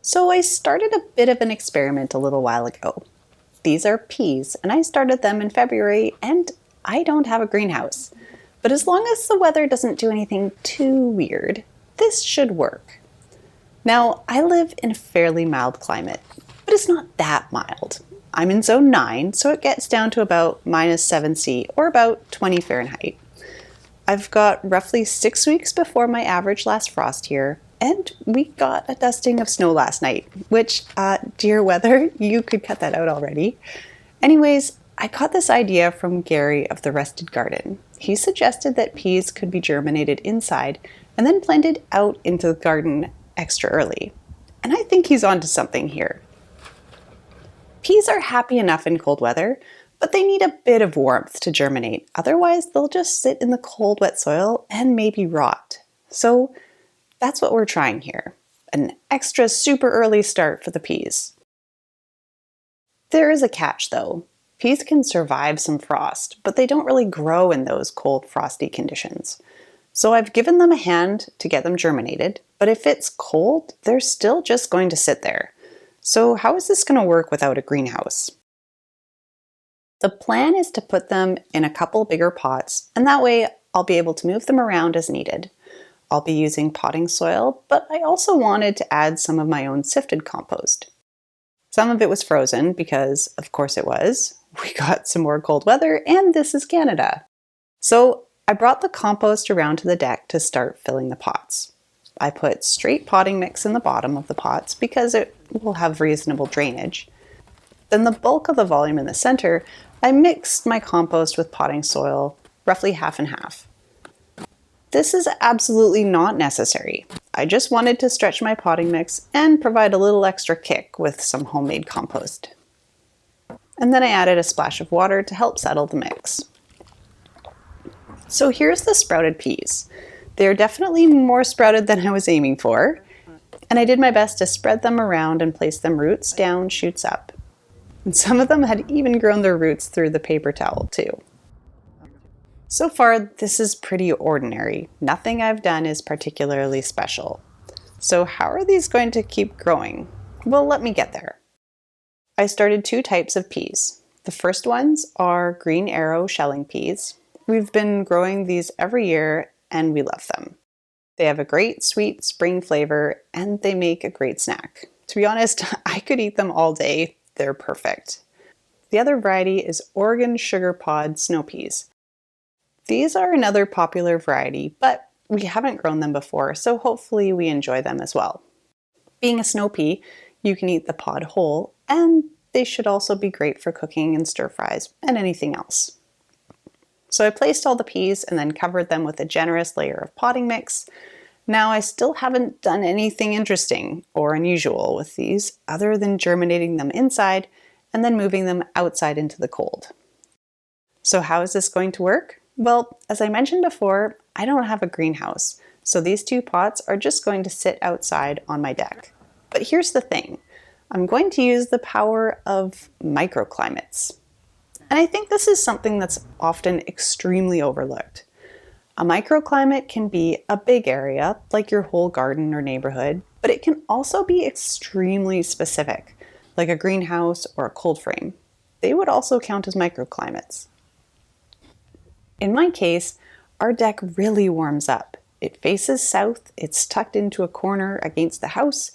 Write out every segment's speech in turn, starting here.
So I started a bit of an experiment a little while ago. These are peas, and I started them in February, and I don't have a greenhouse. But as long as the weather doesn't do anything too weird, this should work. Now, I live in a fairly mild climate, but it's not that mild. I'm in zone 9, so it gets down to about -7°C or about 20 Fahrenheit. I've got roughly 6 weeks before my average last frost here, and we got a dusting of snow last night, which, dear weather, you could cut that out already. Anyways, I got this idea from Gary of the Rested Garden. He suggested that peas could be germinated inside and then planted out into the garden extra early. And I think he's onto something here. Peas are happy enough in cold weather, but they need a bit of warmth to germinate. Otherwise, they'll just sit in the cold, wet soil and maybe rot. So that's what we're trying here. An extra super early start for the peas. There is a catch though. Peas can survive some frost, but they don't really grow in those cold, frosty conditions. So I've given them a hand to get them germinated, but if it's cold, they're still just going to sit there. So how is this going to work without a greenhouse? The plan is to put them in a couple bigger pots, and that way I'll be able to move them around as needed. I'll be using potting soil, but I also wanted to add some of my own sifted compost. Some of it was frozen because, of course it was. We got some more cold weather, and this is Canada. So I brought the compost around to the deck to start filling the pots. I put straight potting mix in the bottom of the pots because it will have reasonable drainage. Then the bulk of the volume in the center, I mixed my compost with potting soil, roughly half and half. This is absolutely not necessary. I just wanted to stretch my potting mix and provide a little extra kick with some homemade compost. And then I added a splash of water to help settle the mix. So here's the sprouted peas. They're definitely more sprouted than I was aiming for, and I did my best to spread them around and place them roots down, shoots up. And some of them had even grown their roots through the paper towel too. So far, this is pretty ordinary. Nothing I've done is particularly special. So how are these going to keep growing? Well, let me get there. I started 2 types of peas. The first ones are green arrow shelling peas. We've been growing these every year and we love them. They have a great sweet spring flavor and they make a great snack. To be honest, I could eat them all day. They're perfect. The other variety is Oregon sugar pod snow peas. These are another popular variety, but we haven't grown them before, so hopefully we enjoy them as well. Being a snow pea, you can eat the pod whole, and they should also be great for cooking and stir fries and anything else. So I placed all the peas and then covered them with a generous layer of potting mix. Now I still haven't done anything interesting or unusual with these other than germinating them inside and then moving them outside into the cold. So how is this going to work? Well, as I mentioned before, I don't have a greenhouse, so these 2 pots are just going to sit outside on my deck. But here's the thing, I'm going to use the power of microclimates. And I think this is something that's often extremely overlooked. A microclimate can be a big area, like your whole garden or neighborhood, but it can also be extremely specific, like a greenhouse or a cold frame. They would also count as microclimates. In my case, our deck really warms up. It faces south, it's tucked into a corner against the house,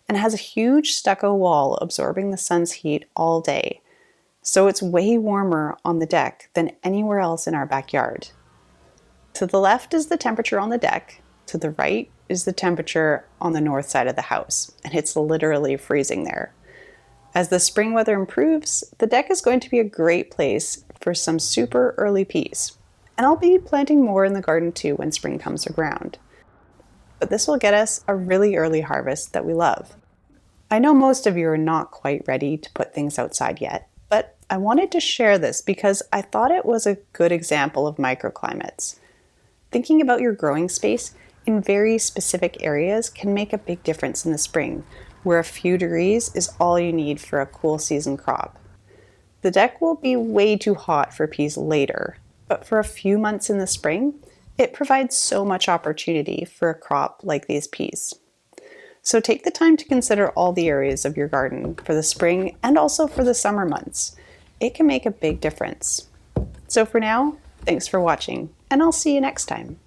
and has a huge stucco wall absorbing the sun's heat all day. So it's way warmer on the deck than anywhere else in our backyard. To the left is the temperature on the deck, to the right is the temperature on the north side of the house, and it's literally freezing there. As the spring weather improves, the deck is going to be a great place for some super early peas. And I'll be planting more in the garden too when spring comes around. But this will get us a really early harvest that we love. I know most of you are not quite ready to put things outside yet, but I wanted to share this because I thought it was a good example of microclimates. Thinking about your growing space in very specific areas can make a big difference in the spring, where a few degrees is all you need for a cool season crop. The deck will be way too hot for peas later, but for a few months in the spring, it provides so much opportunity for a crop like these peas. So take the time to consider all the areas of your garden for the spring and also for the summer months. It can make a big difference. So for now, thanks for watching, and I'll see you next time.